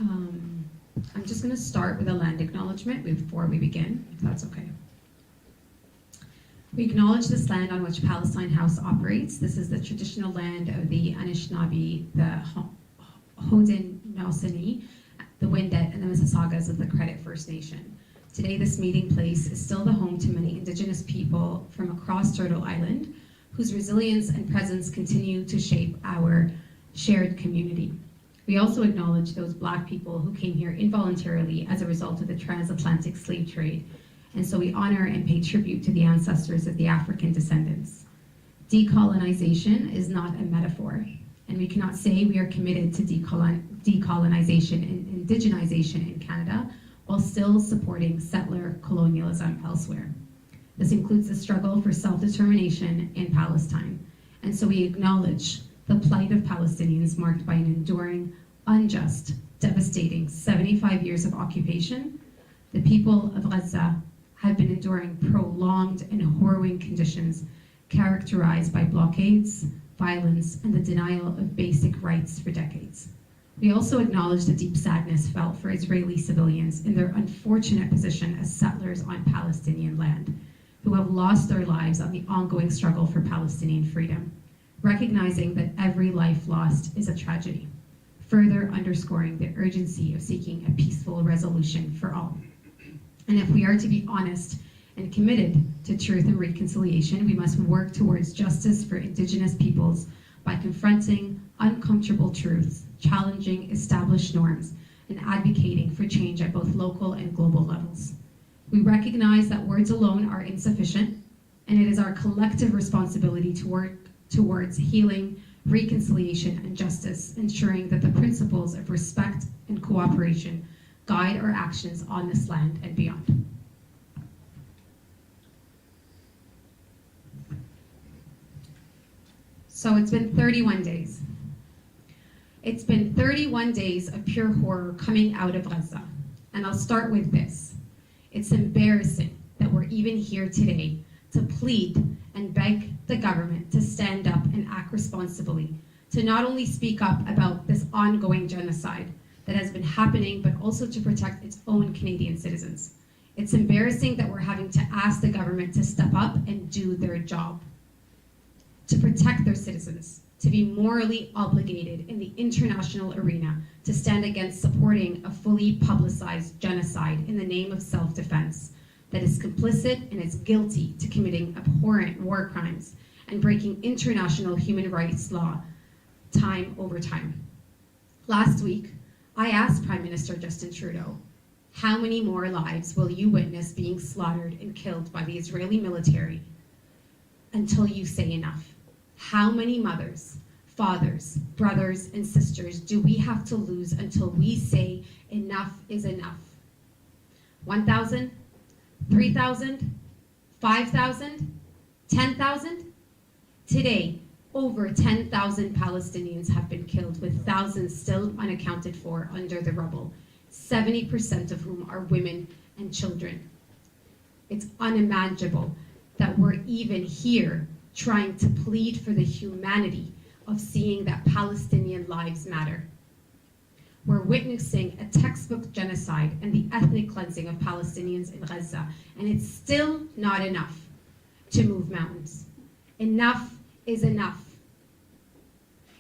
I'm just going to start with a land acknowledgement before we begin, if that's okay. We acknowledge this land on which Palestine House operates. This is the traditional land of the Anishinaabe, the Haudenosaunee, the Wendat, and the Mississaugas of the Credit First Nation. Today, this meeting place is still the home to many Indigenous people from across Turtle Island, whose resilience and presence continue to shape our shared community. We also acknowledge those Black people who came here involuntarily as a result of the transatlantic slave trade, and so we honor and pay tribute to the ancestors of the African descendants. Decolonization is not a metaphor, and we cannot say we are committed to decolonization and indigenization in Canada while still supporting settler colonialism elsewhere. This includes the struggle for self-determination in Palestine, and so we acknowledge the plight of Palestinians marked by an enduring, unjust, devastating 75 years of occupation. The people of Gaza have been enduring prolonged and harrowing conditions characterized by blockades, violence, and the denial of basic rights for decades. We also acknowledge the deep sadness felt for Israeli civilians in their unfortunate position as settlers on Palestinian land, who have lost their lives on the ongoing struggle for Palestinian freedom, recognizing that every life lost is a tragedy, further underscoring the urgency of seeking a peaceful resolution for all. And if we are to be honest and committed to truth and reconciliation, we must work towards justice for Indigenous peoples by confronting uncomfortable truths, challenging established norms, and advocating for change at both local and global levels. We recognize that words alone are insufficient, and it is our collective responsibility to work towards healing, reconciliation, and justice, ensuring that the principles of respect and cooperation guide our actions on this land and beyond. So it's been 31 days. It's been 31 days of pure horror coming out of Gaza. And I'll start with this. It's embarrassing that we're even here today to plead and beg the government to stand up and act responsibly, to not only speak up about this ongoing genocide that has been happening, but also to protect its own Canadian citizens. It's embarrassing that we're having to ask the government to step up and do their job, to protect their citizens, to be morally obligated in the international arena to stand against supporting a fully publicized genocide in the name of self-defense that is complicit and is guilty to committing abhorrent war crimes and breaking international human rights law time over time. Last week, I asked Prime Minister Justin Trudeau, how many more lives will you witness being slaughtered and killed by the Israeli military until you say enough? How many mothers, fathers, brothers, and sisters do we have to lose until we say enough is enough? 1,000? 3,000? 5,000? 10,000? Today, over 10,000 Palestinians have been killed, with thousands still unaccounted for under the rubble, 70% of whom are women and children. It's unimaginable that we're even here trying to plead for the humanity of seeing that Palestinian lives matter. We're witnessing a textbook genocide and the ethnic cleansing of Palestinians in Gaza, and it's still not enough to move mountains. Enough is enough.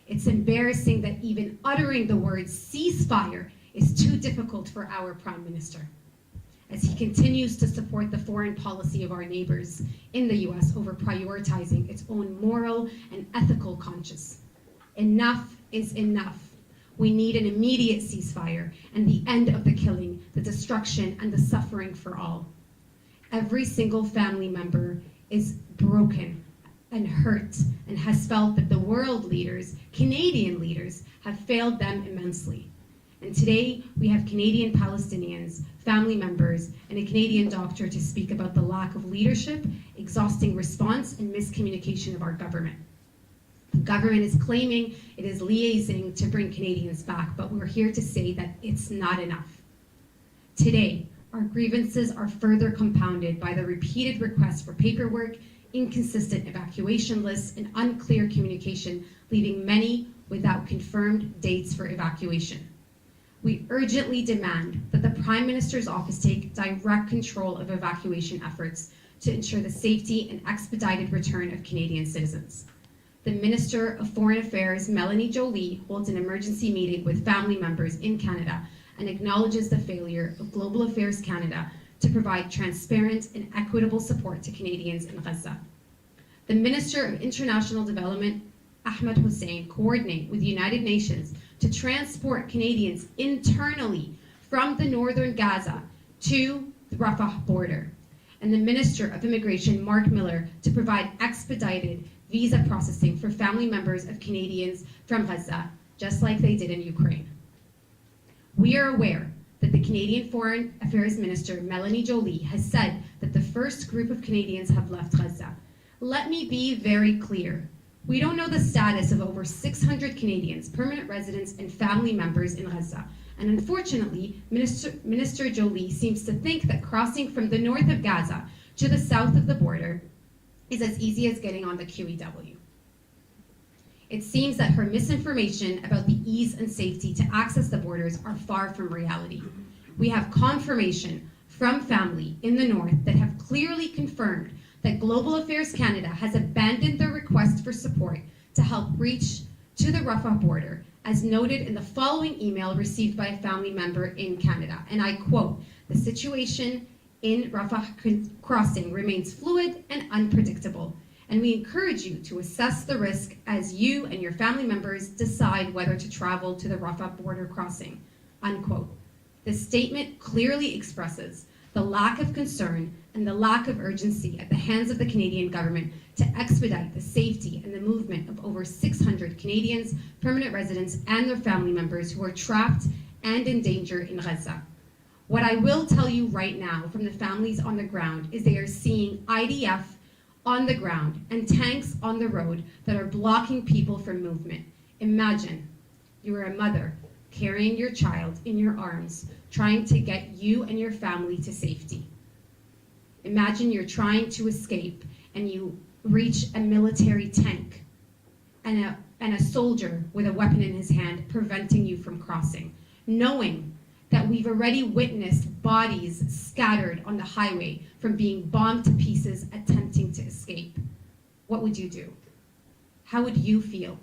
It's embarrassing that even uttering the word ceasefire is too difficult for our Prime Minister, as he continues to support the foreign policy of our neighbors in the US over prioritizing its own moral and ethical conscience. Enough is enough. We need an immediate ceasefire and the end of the killing, the destruction, and the suffering for all. Every single family member is broken and hurt and has felt that the world leaders, Canadian leaders, have failed them immensely. And today we have Canadian Palestinians, family members, and a Canadian doctor to speak about the lack of leadership, exhausting response, and miscommunication of our government. The government is claiming it is liaising to bring Canadians back, but we're here to say that it's not enough. Today, our grievances are further compounded by the repeated requests for paperwork, inconsistent evacuation lists, and unclear communication, leaving many without confirmed dates for evacuation. We urgently demand that the Prime Minister's office take direct control of evacuation efforts to ensure the safety and expedited return of Canadian citizens. The Minister of Foreign Affairs, Melanie Joly, holds an emergency meeting with family members in Canada and acknowledges the failure of Global Affairs Canada to provide transparent and equitable support to Canadians in Gaza. The Minister of International Development, Ahmad coordinate with the United Nations to transport Canadians internally from the northern Gaza to the Rafah border, and the Minister of Immigration, Mark Miller, to provide expedited visa processing for family members of Canadians from Gaza, just like they did in Ukraine. We are aware that the Canadian Foreign Affairs Minister, Melanie Joly, has said that the first group of Canadians have left Gaza. Let me be very clear. We don't know the status of over 600 Canadians, permanent residents, and family members in Gaza. And unfortunately, Minister Joly seems to think that crossing from the north of Gaza to the south of the border is as easy as getting on the QEW. It seems that her misinformation about the ease and safety to access the borders are far from reality. We have confirmation from family in the north that have clearly confirmed that Global Affairs Canada has abandoned their request for support to help reach to the Rafah border, as noted in the following email received by a family member in Canada. And I quote, "The situation in Rafah crossing remains fluid and unpredictable, and we encourage you to assess the risk as you and your family members decide whether to travel to the Rafah border crossing," unquote. This statement clearly expresses the lack of concern and the lack of urgency at the hands of the Canadian government to expedite the safety and the movement of over 600 Canadians, permanent residents, and their family members who are trapped and in danger in Gaza. What I will tell you right now from the families on the ground is they are seeing IDF on the ground and tanks on the road that are blocking people from movement. Imagine you are a mother carrying your child in your arms, trying to get you and your family to safety. Imagine you're trying to escape and you reach a military tank and a soldier with a weapon in his hand preventing you from crossing, knowing that we've already witnessed bodies scattered on the highway from being bombed to pieces attempting to escape. What would you do? How would you feel?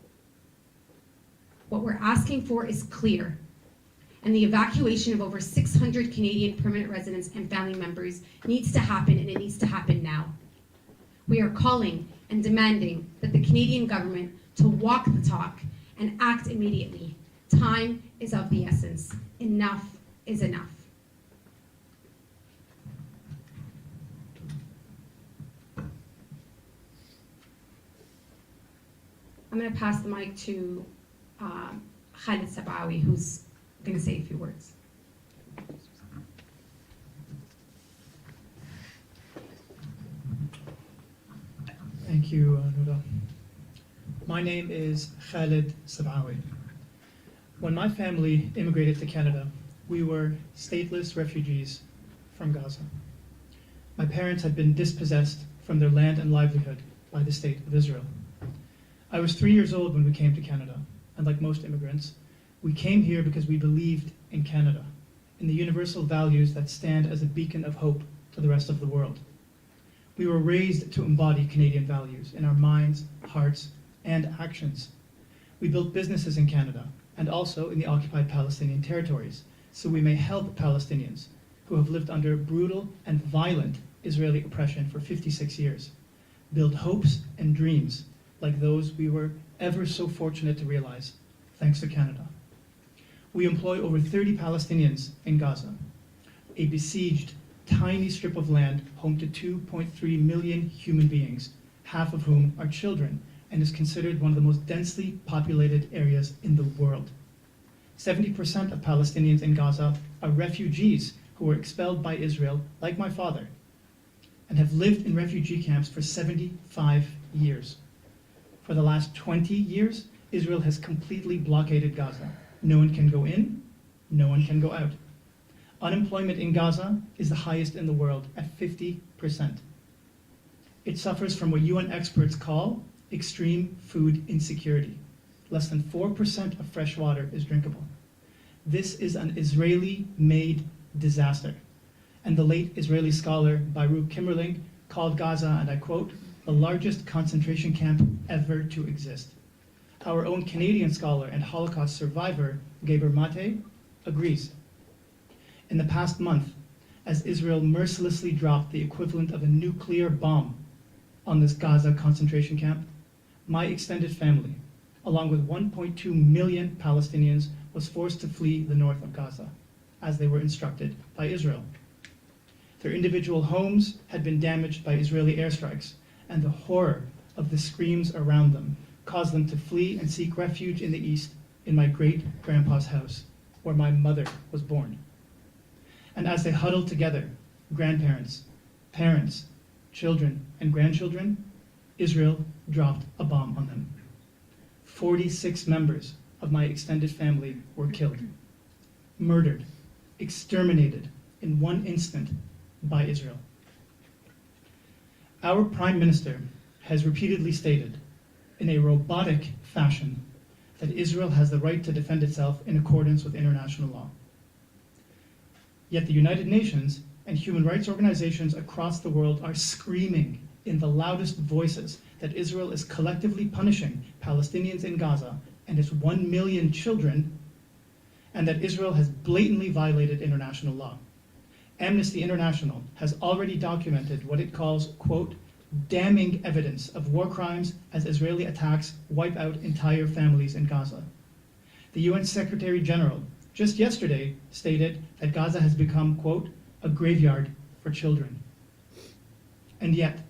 What we're asking for is clear, and the evacuation of over 600 Canadian permanent residents and family members needs to happen, and it needs to happen now. We are calling and demanding that the Canadian government to walk the talk and act immediately. Time is of the essence. Enough is enough. I'm going to pass the mic to Khalid Sabawi, who's going to say a few words. Thank you, Nuda. My name is Khalid Sabawi. When my family immigrated to Canada, we were stateless refugees from Gaza. My parents had been dispossessed from their land and livelihood by the state of Israel. I was 3 years old when we came to Canada, and like most immigrants, we came here because we believed in Canada, in the universal values that stand as a beacon of hope to the rest of the world. We were raised to embody Canadian values in our minds, hearts, and actions. We built businesses in Canada and also in the occupied Palestinian territories, so we may help Palestinians who have lived under brutal and violent Israeli oppression for 56 years, build hopes and dreams like those we were ever so fortunate to realize, thanks to Canada. We employ over 30 Palestinians in Gaza, a besieged, tiny strip of land home to 2.3 million human beings, half of whom are children, and is considered one of the most densely populated areas in the world. 70% of Palestinians in Gaza are refugees who were expelled by Israel, like my father, and have lived in refugee camps for 75 years. For the last 20 years, Israel has completely blockaded Gaza. No one can go in, no one can go out. Unemployment in Gaza is the highest in the world at 50%. It suffers from what UN experts call extreme food insecurity. Less than 4% of fresh water is drinkable. This is an Israeli-made disaster. And the late Israeli scholar Baruch Kimmerling called Gaza, and I quote, the largest concentration camp ever to exist. Our own Canadian scholar and Holocaust survivor, Geber Mate, agrees. In the past month, as Israel mercilessly dropped the equivalent of a nuclear bomb on this Gaza concentration camp, my extended family, along with 1.2 million Palestinians, was forced to flee the north of Gaza, as they were instructed by Israel. Their individual homes had been damaged by Israeli airstrikes, and the horror of the screams around them caused them to flee and seek refuge in the east in my great-grandpa's house, where my mother was born. And as they huddled together, grandparents, parents, children, and grandchildren, Israel dropped a bomb on them. 46 members of my extended family were killed, murdered, exterminated in one instant by Israel. Our Prime Minister has repeatedly stated, in a robotic fashion, that Israel has the right to defend itself in accordance with international law. Yet the United Nations and human rights organizations across the world are screaming in the loudest voices that Israel is collectively punishing Palestinians in Gaza and its 1 million children, and that Israel has blatantly violated international law. Amnesty International has already documented what it calls, quote, damning evidence of war crimes as Israeli attacks wipe out entire families in Gaza. The UN Secretary General just yesterday stated that Gaza has become, quote, a graveyard for children. And yet,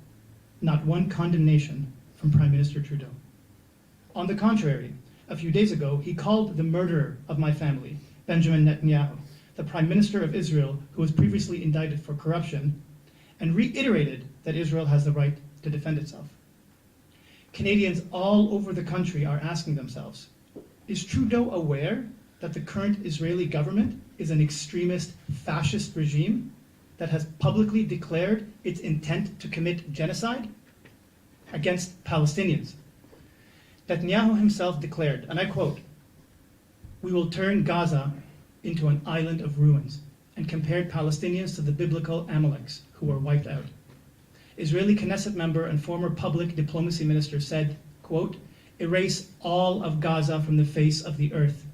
not one condemnation from Prime Minister Trudeau. On the contrary, a few days ago, he called the murderer of my family, Benjamin Netanyahu, the Prime Minister of Israel, who was previously indicted for corruption, and reiterated that Israel has the right to defend itself. Canadians all over the country are asking themselves, is Trudeau aware that the current Israeli government is an extremist fascist regime that has publicly declared its intent to commit genocide against Palestinians? Netanyahu himself declared, and I quote, "We will turn Gaza into an island of ruins," and compared Palestinians to the biblical Amaleks who were wiped out. Israeli Knesset member and former public diplomacy minister said, quote, "Erase all of Gaza from the face of the earth."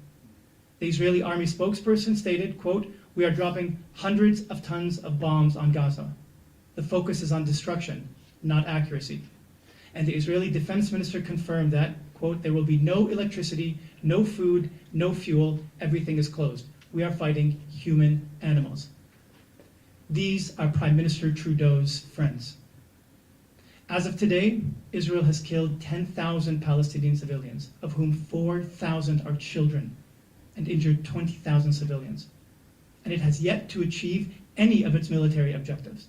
The Israeli army spokesperson stated, quote, "We are dropping hundreds of tons of bombs on Gaza. The focus is on destruction, not accuracy." And the Israeli defense minister confirmed that, quote, "There will be no electricity, no food, no fuel, everything is closed. We are fighting human animals." These are Prime Minister Trudeau's friends. As of today, Israel has killed 10,000 Palestinian civilians, of whom 4,000 are children, and injured 20,000 civilians. And it has yet to achieve any of its military objectives.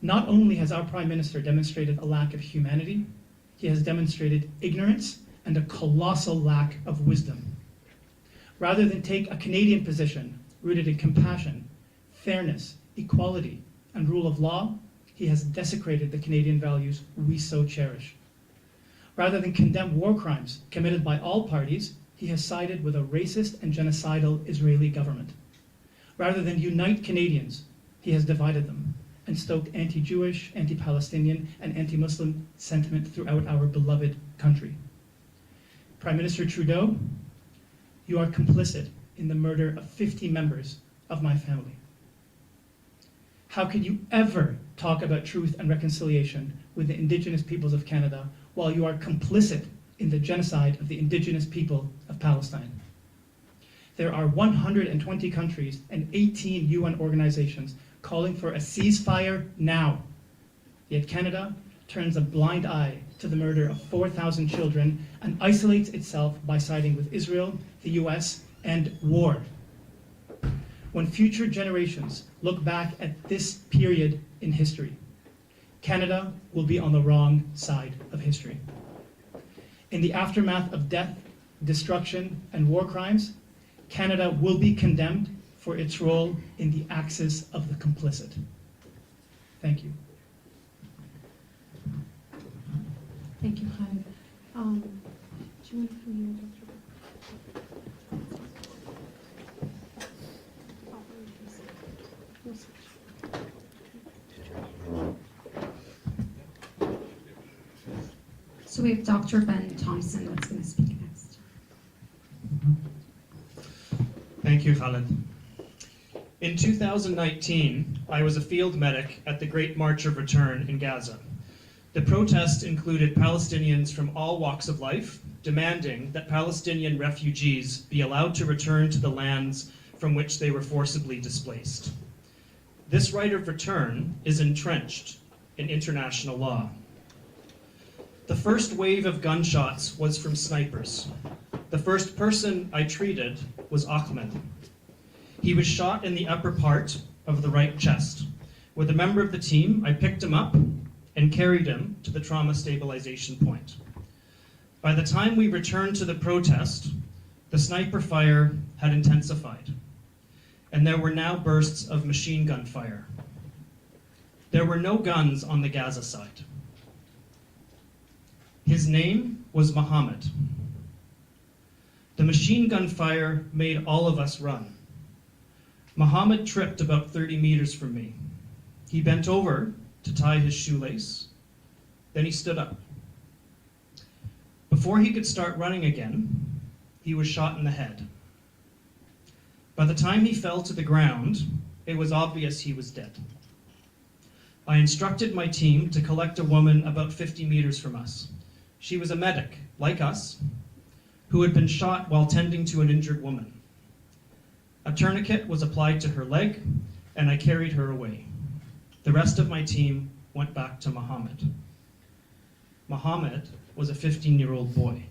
Not only has our Prime Minister demonstrated a lack of humanity, he has demonstrated ignorance and a colossal lack of wisdom. Rather than take a Canadian position rooted in compassion, fairness, equality, and rule of law, he has desecrated the Canadian values we so cherish. Rather than condemn war crimes committed by all parties, he has sided with a racist and genocidal Israeli government. Rather than unite Canadians, he has divided them and stoked anti-Jewish, anti-Palestinian, and anti-Muslim sentiment throughout our beloved country. Prime Minister Trudeau, you are complicit in the murder of 50 members of my family. How can you ever talk about truth and reconciliation with the Indigenous peoples of Canada while you are complicit in the genocide of the Indigenous people of Palestine? There are 120 countries and 18 UN organizations calling for a ceasefire now. Yet Canada turns a blind eye to the murder of 4,000 children and isolates itself by siding with Israel, the US, and war. When future generations look back at this period in history, Canada will be on the wrong side of history. In the aftermath of death, destruction, and war crimes, Canada will be condemned for its role in the axis of the complicit. Thank you. Thank you, Khaled. Do you want to come here, Dr. So we have Dr. Ben Thompson that's going to speak next. Thank you, Khaled. In 2019, I was a field medic at the Great March of Return in Gaza. The protest included Palestinians from all walks of life, demanding that Palestinian refugees be allowed to return to the lands from which they were forcibly displaced. This right of return is entrenched in international law. The first wave of gunshots was from snipers. The first person I treated was Ahmad. He was shot in the upper part of the right chest. With a member of the team, I picked him up and carried him to the trauma stabilization point. By the time we returned to the protest, the sniper fire had intensified, and there were now bursts of machine gun fire. There were no guns on the Gaza side. His name was Muhammad. The machine gun fire made all of us run. Muhammad tripped about 30 meters from me. He bent over to tie his shoelace. Then he stood up. Before he could start running again, he was shot in the head. By the time he fell to the ground, it was obvious he was dead. I instructed my team to collect a woman about 50 meters from us. She was a medic, like us, who had been shot while tending to an injured woman. A tourniquet was applied to her leg, and I carried her away. The rest of my team went back to Muhammad. Muhammad was a 15-year-old boy.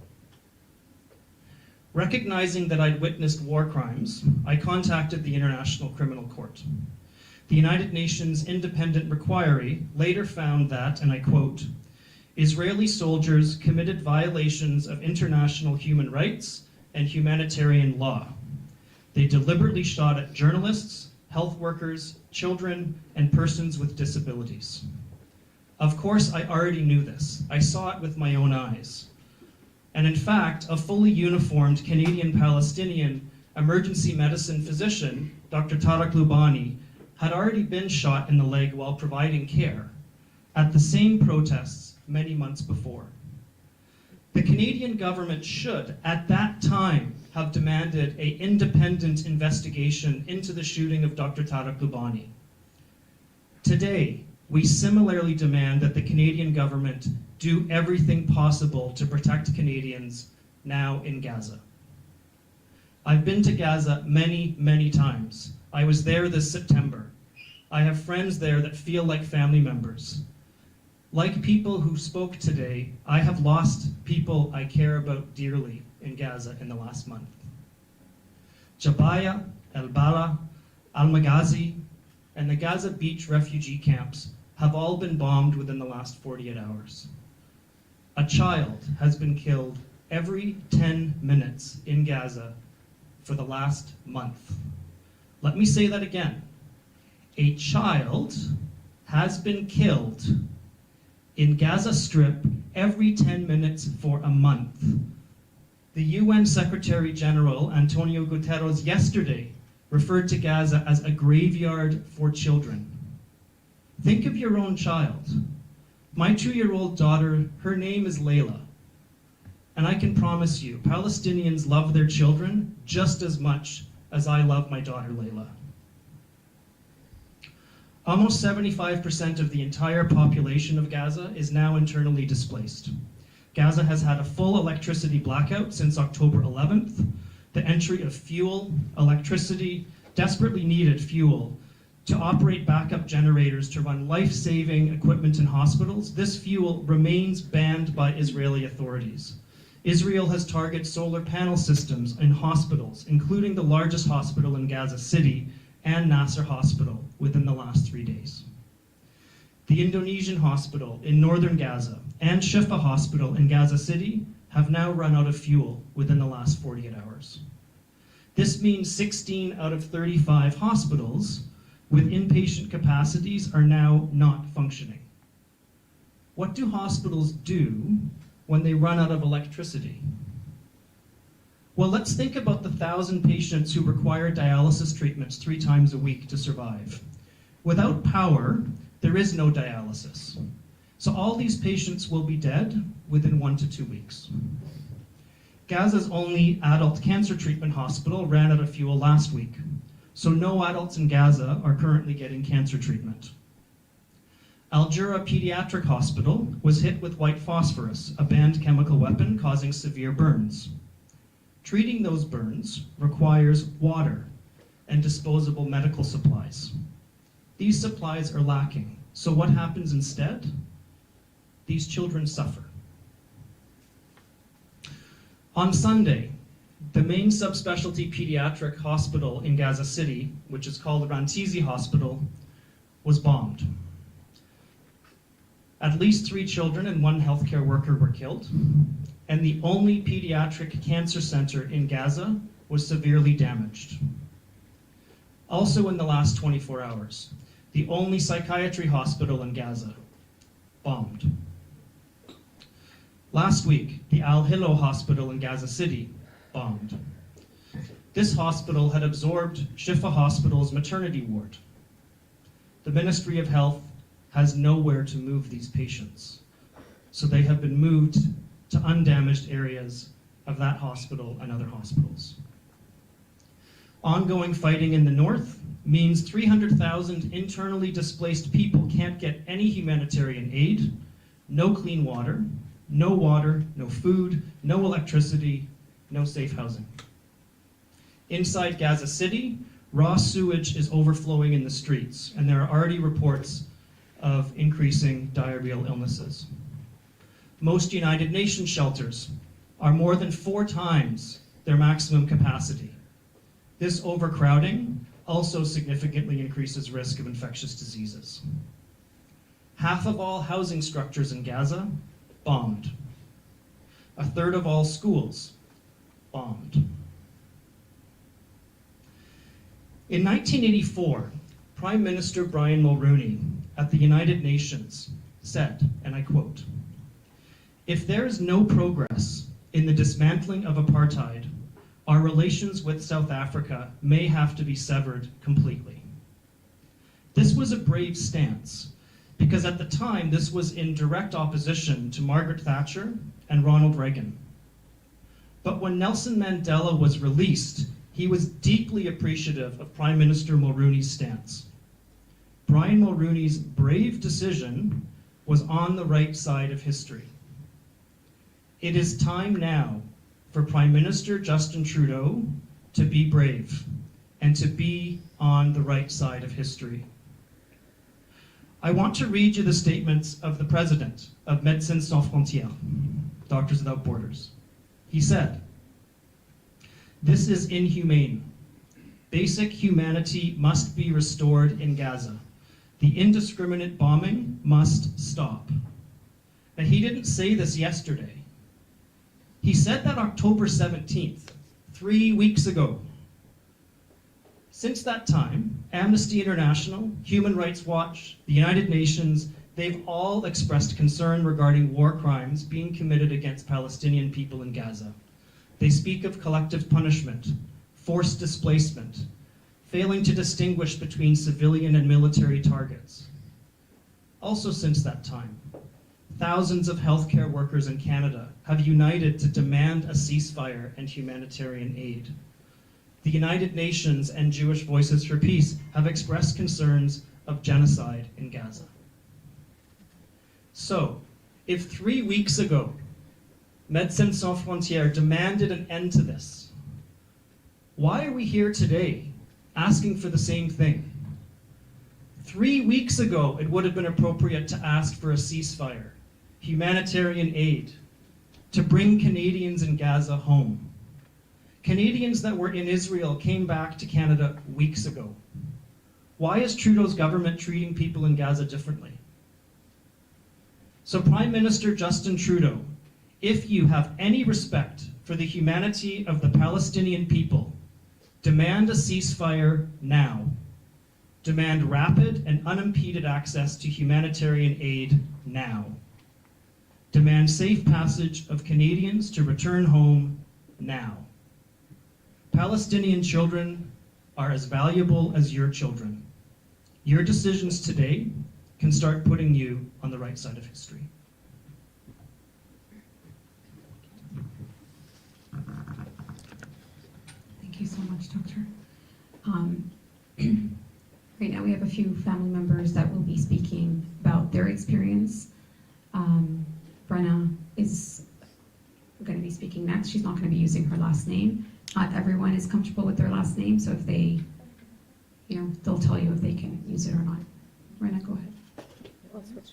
Recognizing that I'd witnessed war crimes, I contacted the International Criminal Court. The United Nations Independent Requiree later found that, and I quote, Israeli soldiers committed violations of international human rights and humanitarian law. They deliberately shot at journalists, health workers, children, and persons with disabilities. Of course, I already knew this. I saw it with my own eyes. And in fact, a fully uniformed Canadian-Palestinian emergency medicine physician, Dr. Tariq Lubani, had already been shot in the leg while providing care at the same protests many months before. The Canadian government should, at that time, have demanded an independent investigation into the shooting of Dr. Tariq Lubani. Today, we similarly demand that the Canadian government do everything possible to protect Canadians now in Gaza. I've been to Gaza many, many times. I was there this September. I have friends there that feel like family members. Like people who spoke today, I have lost people I care about dearly in Gaza in the last month. Jabalia, El Bala, Al-Maghazi, and the Gaza Beach refugee camps have all been bombed within the last 48 hours. A child has been killed every 10 minutes in Gaza for the last month. Let me say that again. A child has been killed in Gaza Strip every 10 minutes for a month. The UN Secretary General Antonio Guterres yesterday referred to Gaza as a graveyard for children. Think of your own child. My 2-year-old daughter, her name is Layla. And I can promise you, Palestinians love their children just as much as I love my daughter Layla. Almost 75% of the entire population of Gaza is now internally displaced. Gaza has had a full electricity blackout since October 11th. The entry of fuel, electricity, desperately needed fuel to operate backup generators to run life-saving equipment in hospitals, this fuel remains banned by Israeli authorities. Israel has targeted solar panel systems in hospitals, including the largest hospital in Gaza City and Nasser Hospital within the last 3 days. The Indonesian hospital in northern Gaza and Shifa Hospital in Gaza City have now run out of fuel within the last 48 hours. This means 16 out of 35 hospitals with inpatient capacities are now not functioning. What do hospitals do when they run out of electricity? Well, let's think about the 1,000 patients who require dialysis treatments 3 times a week to survive. Without power, there is no dialysis. So all these patients will be dead within 1 to 2 weeks. Gaza's only adult cancer treatment hospital ran out of fuel last week, so no adults in Gaza are currently getting cancer treatment. Al-Jura Pediatric Hospital was hit with white phosphorus, a banned chemical weapon causing severe burns. Treating those burns requires water and disposable medical supplies. These supplies are lacking, so what happens instead? These children suffer. On Sunday, the main subspecialty pediatric hospital in Gaza City, which is called the Rantizi Hospital, was bombed. At least 3 children and 1 healthcare worker were killed, and the only pediatric cancer center in Gaza was severely damaged. Also in the last 24 hours, the only psychiatry hospital in Gaza bombed. Last week, the Al-Hilo Hospital in Gaza City bombed. This hospital had absorbed Shifa Hospital's maternity ward. The Ministry of Health has nowhere to move these patients, so they have been moved to undamaged areas of that hospital and other hospitals. Ongoing fighting in the north means 300,000 internally displaced people can't get any humanitarian aid, no clean water, no food, no electricity, no safe housing. Inside Gaza City, raw sewage is overflowing in the streets, and there are already reports of increasing diarrheal illnesses. Most United Nations shelters are more than 4 times their maximum capacity. This overcrowding also significantly increases risk of infectious diseases. Half of all housing structures in Gaza bombed. 1/3 of all schools bombed. In 1984, Prime Minister Brian Mulroney at the United Nations said, and I quote, "If there is no progress in the dismantling of apartheid, our relations with South Africa may have to be severed completely." This was a brave stance, because at the time this was in direct opposition to Margaret Thatcher and Ronald Reagan. But when Nelson Mandela was released, he was deeply appreciative of Prime Minister Mulroney's stance. Brian Mulroney's brave decision was on the right side of history. It is time now for Prime Minister Justin Trudeau to be brave and to be on the right side of history. I want to read you the statements of the president of Médecins Sans Frontières, Doctors Without Borders. He said, "This is inhumane. Basic humanity must be restored in Gaza. The indiscriminate bombing must stop." Now, he didn't say this yesterday. He said that October 17th, 3 weeks ago. Since that time, Amnesty International, Human Rights Watch, the United Nations, they've all expressed concern regarding war crimes being committed against Palestinian people in Gaza. They speak of collective punishment, forced displacement, failing to distinguish between civilian and military targets. Also since that time, thousands of healthcare workers in Canada have united to demand a ceasefire and humanitarian aid. The United Nations and Jewish Voices for Peace have expressed concerns of genocide in Gaza. So, if 3 weeks ago, Médecins Sans Frontières demanded an end to this, why are we here today asking for the same thing? 3 weeks ago, it would have been appropriate to ask for a ceasefire, humanitarian aid, to bring Canadians in Gaza home. Canadians that were in Israel came back to Canada weeks ago. Why is Trudeau's government treating people in Gaza differently? So Prime Minister Justin Trudeau, if you have any respect for the humanity of the Palestinian people, demand a ceasefire now. Demand rapid and unimpeded access to humanitarian aid now. Demand safe passage of Canadians to return home now. Palestinian children are as valuable as your children. Your decisions today can start putting you on the right side of history. you so much, Doctor. Um, right now we have a few family members that will be speaking about their experience. Brenna is going to be speaking next. She's not going to be using her last name. Not everyone is comfortable with their last name, so if they, they'll tell you if they can use it or not. Brenna, go ahead. I'll switch.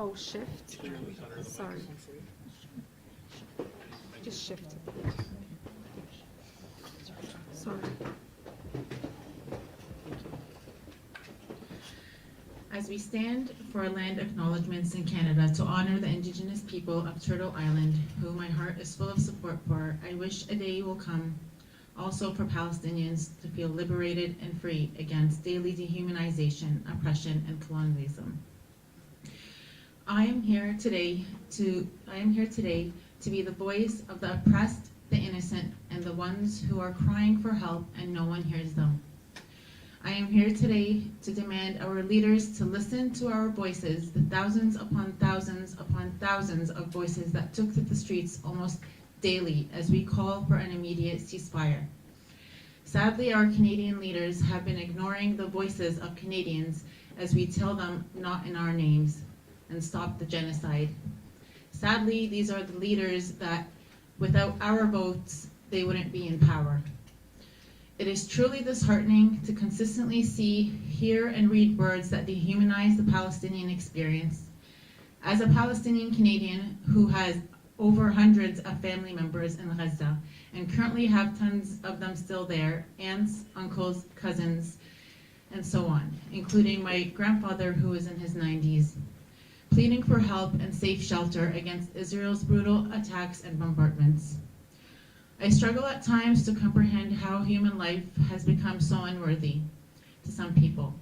Oh, shift? Sorry. Just shift. Sorry. As we stand for land acknowledgements in Canada to honor the Indigenous people of Turtle Island, who my heart is full of support for, I wish a day will come also for Palestinians to feel liberated and free against daily dehumanization, oppression, and colonialism. I am here today to be the voice of the oppressed, the innocent, and the ones who are crying for help and no one hears them. I am here today to demand our leaders to listen to our voices, the thousands upon thousands upon thousands of voices that took to the streets almost daily as we call for an immediate ceasefire. Sadly, our Canadian leaders have been ignoring the voices of Canadians as we tell them not in our names and stop the genocide. Sadly, these are the leaders that, without our votes, they wouldn't be in power. It is truly disheartening to consistently see, hear, and read words that dehumanize the Palestinian experience. As a Palestinian Canadian who has over hundreds of family members in Gaza and currently have tons of them still there, aunts, uncles, cousins, and so on, including my grandfather who is in his 90s, pleading for help and safe shelter against Israel's brutal attacks and bombardments. I struggle at times to comprehend how human life has become so unworthy to some people.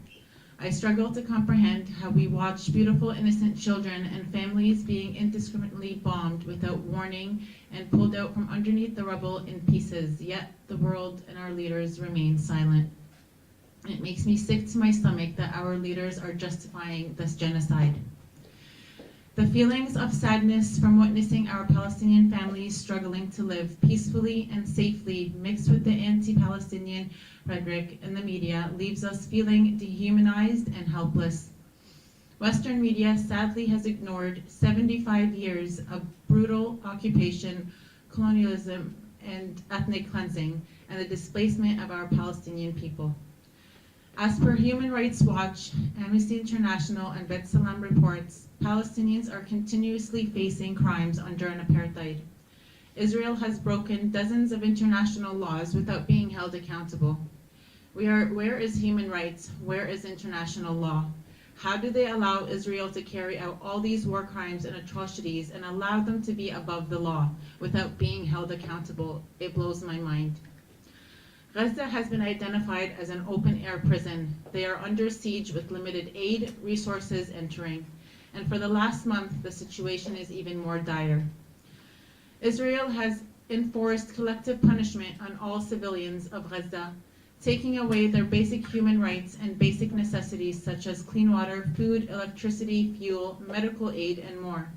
I struggle to comprehend how we watch beautiful innocent children and families being indiscriminately bombed without warning and pulled out from underneath the rubble in pieces, yet the world and our leaders remain silent. It makes me sick to my stomach that our leaders are justifying this genocide. The feelings of sadness from witnessing our Palestinian families struggling to live peacefully and safely, mixed with the anti-Palestinian rhetoric in the media, leaves us feeling dehumanized and helpless. Western media sadly has ignored 75 years of brutal occupation, colonialism, and ethnic cleansing, and the displacement of our Palestinian people. As per Human Rights Watch, Amnesty International, and B'Tselem reports, Palestinians are continuously facing crimes under an apartheid. Israel has broken dozens of international laws without being held accountable. Where is human rights? Where is international law? How do they allow Israel to carry out all these war crimes and atrocities and allow them to be above the law without being held accountable? It blows my mind. Gaza has been identified as an open-air prison. They are under siege with limited aid, resources entering. And for the last month, the situation is even more dire. Israel has enforced collective punishment on all civilians of Gaza, taking away their basic human rights and basic necessities such as clean water, food, electricity, fuel, medical aid, and more.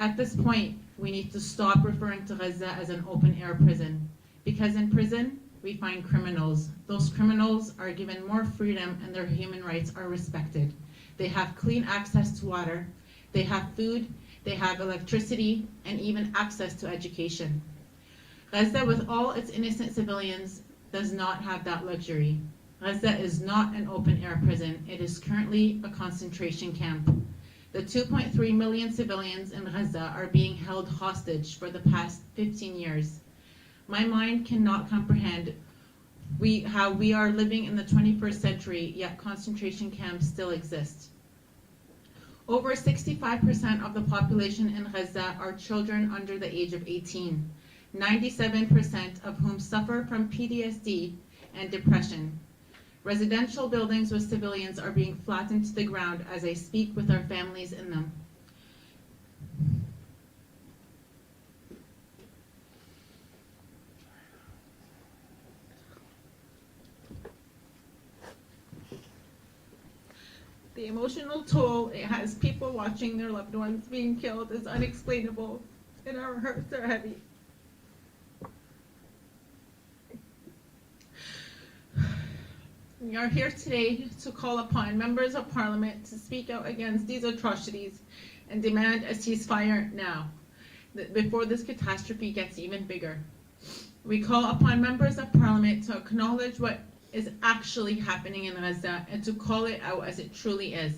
At this point, we need to stop referring to Gaza as an open-air prison, because in prison, we find criminals. Those criminals are given more freedom and their human rights are respected. They have clean access to water, they have food, they have electricity, and even access to education. Gaza, with all its innocent civilians, does not have that luxury. Gaza is not an open-air prison. It is currently a concentration camp. The 2.3 million civilians in Gaza are being held hostage for the past 15 years. My mind cannot comprehend how we are living in the 21st century, yet concentration camps still exist. Over 65% of the population in Gaza are children under the age of 18, 97% of whom suffer from PTSD and depression. Residential buildings with civilians are being flattened to the ground as I speak with our families in them. The emotional toll it has people watching their loved ones being killed is unexplainable, and our hearts are heavy. We are here today to call upon members of Parliament to speak out against these atrocities and demand a ceasefire now, before this catastrophe gets even bigger. We call upon members of Parliament to acknowledge what is actually happening in Gaza and to call it out as it truly is.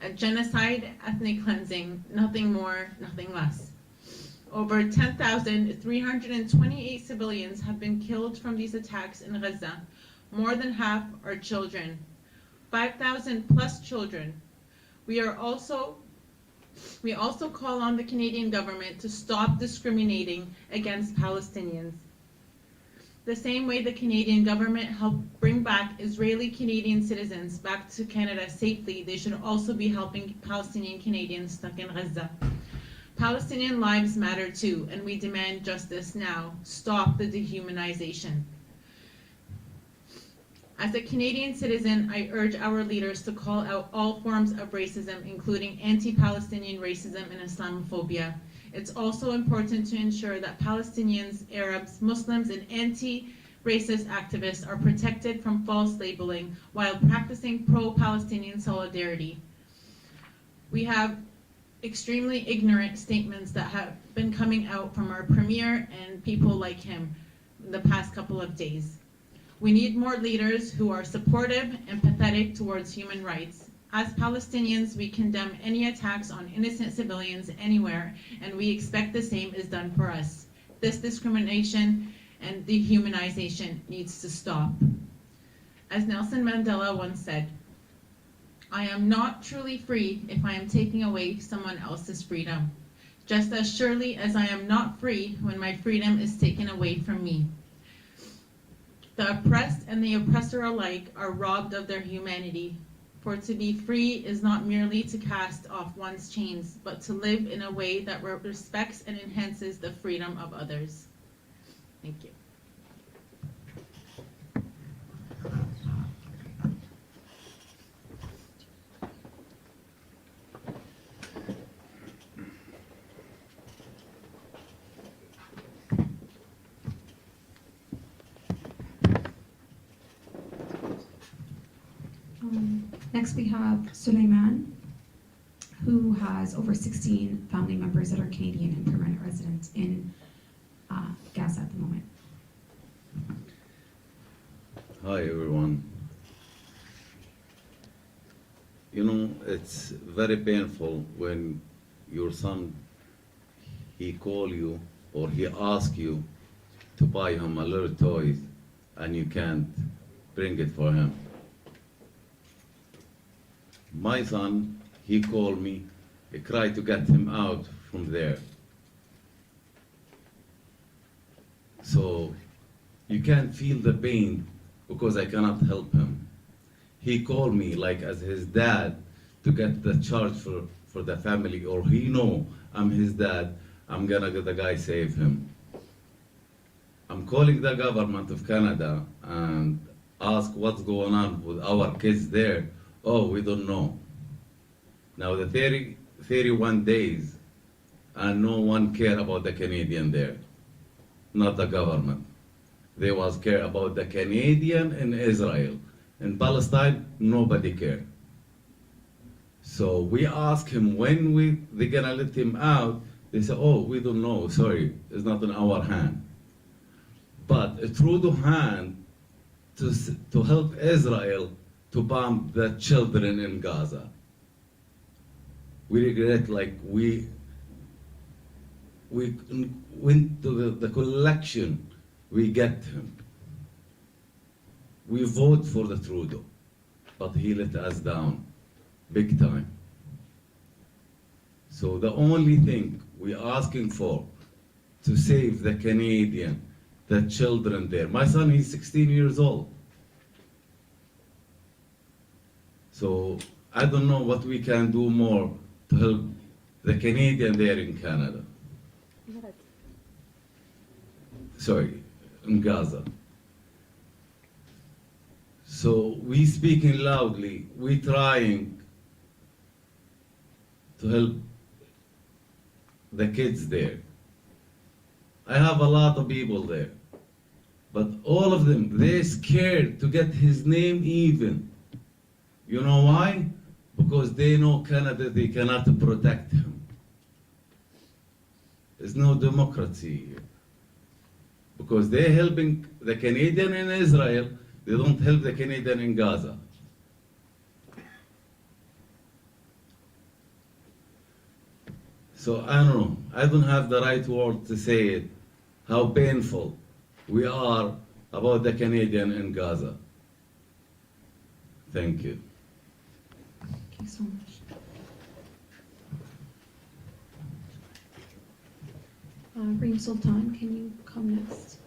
A genocide, ethnic cleansing, nothing more, nothing less. Over 10,328 civilians have been killed from these attacks in Gaza. More than half are children, 5,000 plus children. We also call on the Canadian government to stop discriminating against Palestinians. The same way the Canadian government helped bring back Israeli Canadian citizens back to Canada safely, they should also be helping Palestinian Canadians stuck in Gaza. Palestinian lives matter too, and we demand justice now. Stop the dehumanization. As a Canadian citizen, I urge our leaders to call out all forms of racism, including anti-Palestinian racism and Islamophobia. It's also important to ensure that Palestinians, Arabs, Muslims, and anti-racist activists are protected from false labeling while practicing pro-Palestinian solidarity. We have extremely ignorant statements that have been coming out from our premier and people like him in the past couple of days. We need more leaders who are supportive and empathetic towards human rights. As Palestinians, we condemn any attacks on innocent civilians anywhere, and we expect the same is done for us. This discrimination and dehumanization needs to stop. As Nelson Mandela once said, "I am not truly free if I am taking away someone else's freedom, just as surely as I am not free when my freedom is taken away from me." The oppressed and the oppressor alike are robbed of their humanity. For to be free is not merely to cast off one's chains, but to live in a way that respects and enhances the freedom of others. Thank you. Next we have Suleiman, who has over 16 family members that are Canadian and permanent residents in Gaza at the moment. Hi everyone. You know, it's very painful when your son, he call you or he ask you to buy him a little toy and you can't bring it for him. My son, he called me, he tried to get him out from there. So you can't feel the pain because I cannot help him. He called me like as his dad to get the charge for the family, or he know I'm his dad, I'm gonna get the guy save him. I'm calling the government of Canada and ask what's going on with our kids there. Oh, we don't know. Now the 31 days and no one care about the Canadian there, not the government. They was care about the Canadian in Israel. In Palestine, nobody care. So we ask him when they gonna let him out. They say, oh, we don't know, sorry, it's not in our hand. But through the hand to help Israel to bomb the children in Gaza. We regret, like we went to the collection, we get him. We vote for the Trudeau, but he let us down, big time. So the only thing we're asking for to save the Canadian, the children there. My son, he's 16 years old. So I don't know what we can do more to help the Canadian there in Canada. Sorry, in Gaza. So we speaking loudly, we trying to help the kids there. I have a lot of people there, but all of them, they're scared to get his name even. You know why? Because they know Canada, they cannot protect him. There's no democracy here. Because they're helping the Canadian in Israel, they don't help the Canadian in Gaza. So I don't know, I don't have the right word to say it, how painful we are about the Canadian in Gaza. Thank you. Thank you so much. Reem Sultan, can you come next?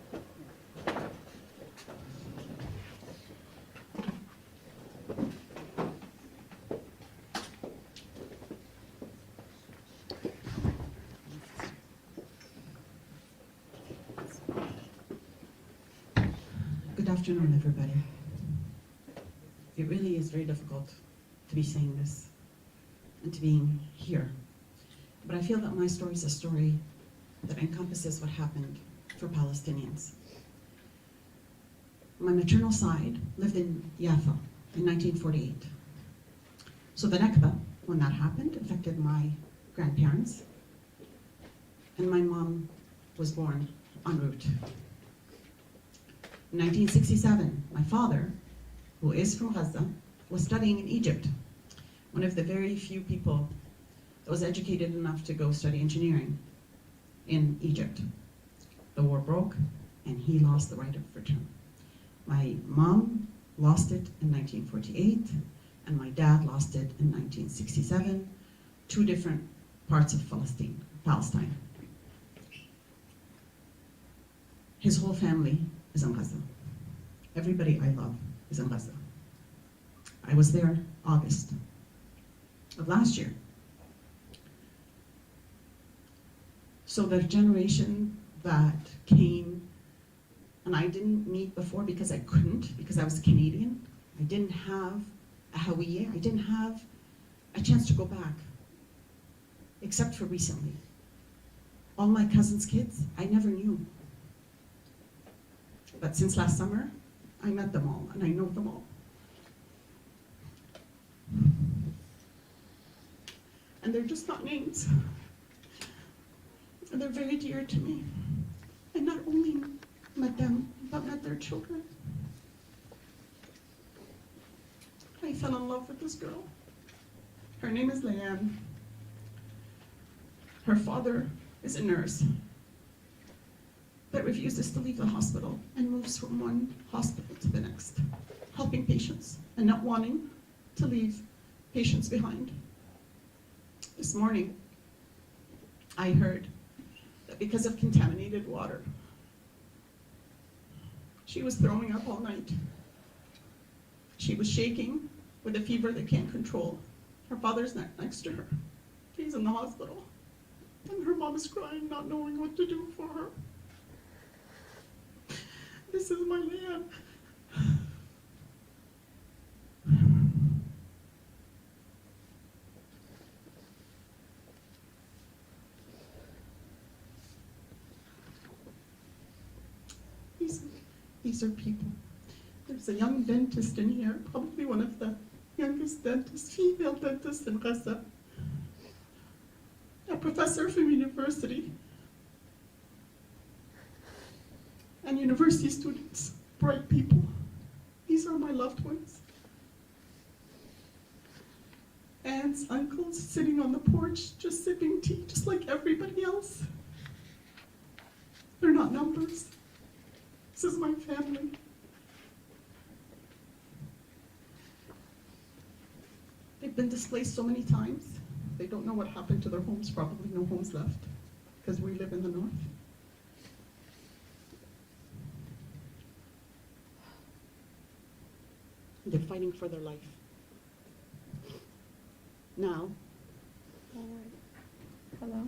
Good afternoon, everybody. It really is very difficult to be saying this and to being here. But I feel that my story is a story that encompasses what happened for Palestinians. My maternal side lived in Jaffa in 1948. So the Nakba, when that happened, affected my grandparents, and my mom was born en route. In 1967, my father, who is from Gaza, was studying in Egypt, one of the very few people that was educated enough to go study engineering in Egypt. The war broke, and he lost the right of return. My mom lost it in 1948, and my dad lost it in 1967, two different parts of Palestine. His whole family is in Gaza. Everybody I love is in Gaza. I was there August of last year. So the generation that came, and I didn't meet before because I couldn't, because I was Canadian. I didn't have a Hawiye, I didn't have a chance to go back, except for recently. All my cousins' kids, I never knew. But since last summer, I met them all, and I know them all. And they're just not names. And they're very dear to me. I not only met them, but met their children. I fell in love with this girl. Her name is Leanne. Her father is a nurse that refuses to leave the hospital and moves from one hospital to the next, helping patients and not wanting to leave patients behind. This morning, I heard that because of contaminated water, she was throwing up all night. She was shaking with a fever they can't control. Her father's next to her. He's in the hospital. And her mom is crying, not knowing what to do for her. This is my Leanne. These are people. There's a young dentist in here, probably one of the youngest dentists, female dentists in Gaza. A professor from university. And university students, bright people. These are my loved ones. Aunts, uncles, sitting on the porch, just sipping tea, just like everybody else. They're not numbers. This is my family. They've been displaced so many times. They don't know what happened to their homes, probably no homes left, because we live in the north. They're fighting for their life. Now, Hello?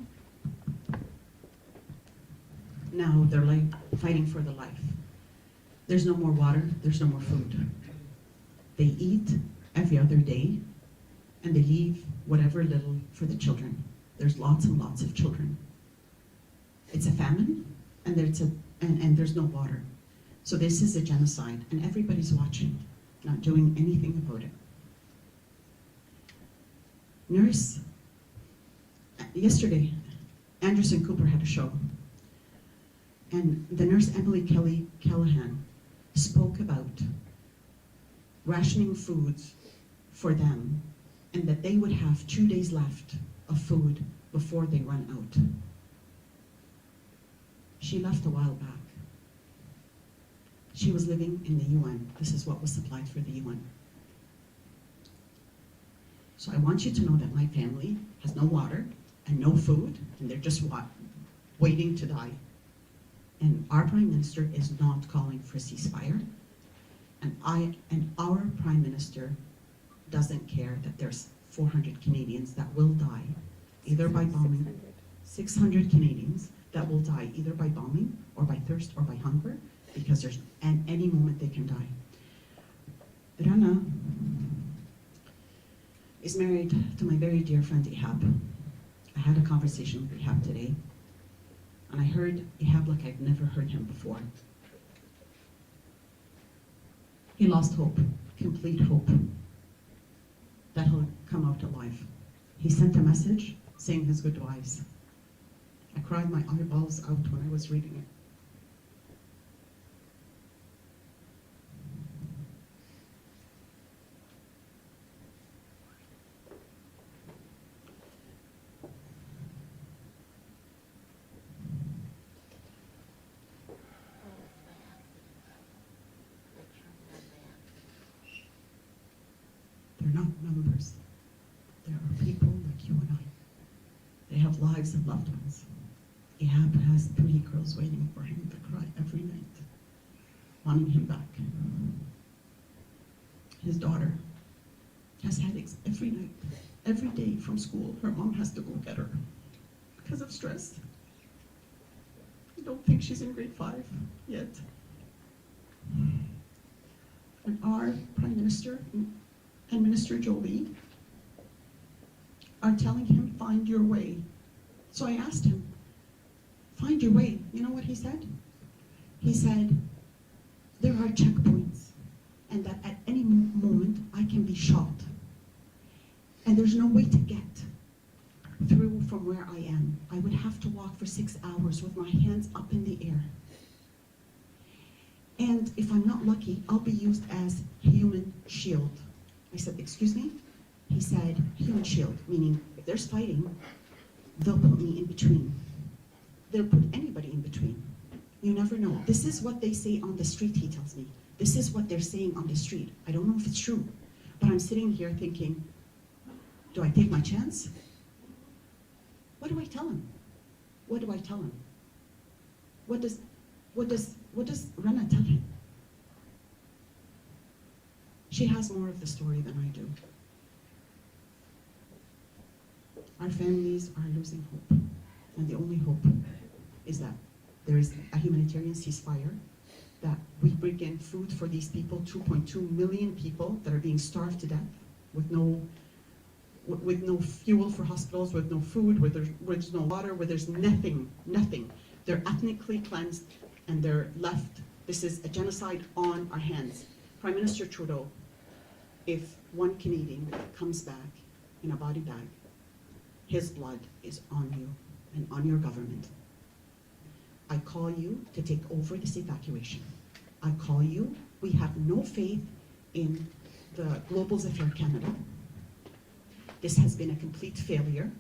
now they're like fighting for their life. There's no more water, there's no more food. They eat every other day. and they leave whatever little for the children. There's lots and lots of children. It's a famine, and there's no water. So this is a genocide, and everybody's watching, not doing anything about it. Nurse, yesterday, Anderson Cooper had a show, and the nurse Emily Callahan spoke about rationing foods for them, and that they would have 2 days left of food before they run out. She left a while back. She was living in the UN. This is what was supplied for the UN. So I want you to know that my family has no water and no food, and they're just waiting to die. And our Prime Minister is not calling for a ceasefire. And our Prime Minister doesn't care that there's 400 Canadians that will die, either by bombing, 600 Canadians that will die either by bombing or by thirst or by hunger, because there's any moment they can die. Rana is married to my very dear friend Ihab. I had a conversation with Ihab today, and I heard Ihab like I've never heard him before. He lost hope, complete hope, that he'll come out alive. He sent a message saying his goodbyes. I cried my eyeballs out when I was reading it. They're not numbers. There are people like you and I. They have lives and loved ones. Ihab has 3 girls waiting for him to cry every night, wanting him back. His daughter has headaches every night, every day from school. Her mom has to go get her because of stress. I don't think she's in grade 5 yet. And our Prime Minister and Minister Jolie are telling him, find your way. So I asked him, find your way. You know what he said? He said, there are checkpoints, and that at any moment I can be shot. And there's no way to get through from where I am. I would have to walk for 6 hours with my hands up in the air. And if I'm not lucky, I'll be used as human shield. I said, excuse me? He said, human shield, meaning if there's fighting, they'll put me in between. They'll put anybody in between. You never know. This is what they say on the street, he tells me. This is what they're saying on the street. I don't know if it's true, but I'm sitting here thinking, do I take my chance? What do I tell him? What do I tell him? What does Rana tell him? She has more of the story than I do. Our families are losing hope, and the only hope is that there is a humanitarian ceasefire, that we bring in food for these people, 2.2 million people that are being starved to death with no fuel for hospitals, with no food, where there's no water, where there's nothing. They're ethnically cleansed and they're left. This is a genocide on our hands. Prime Minister Trudeau, if one Canadian comes back in a body bag, his blood is on you and on your government. I call you to take over this evacuation. I call you. We have no faith in the Globals Affair Canada. This has been a complete failure.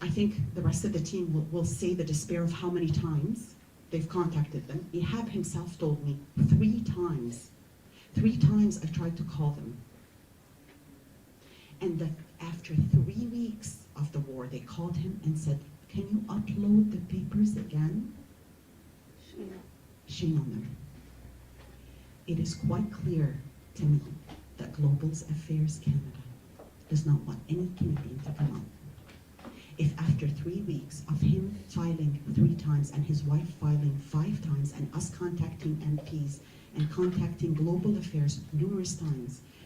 I think the rest of the team will say the despair of how many times they've contacted them. Ihab himself told me 3 times. 3 times I tried to call them. And that after 3 weeks of the war, they called him and said, can you upload the papers again? Shame on them. It is quite clear to me that Globals Affairs Canada does not want any Canadian to come out. If after 3 weeks of him filing 3 times and his wife filing 5 times and us contacting MPs and contacting Global Affairs numerous times,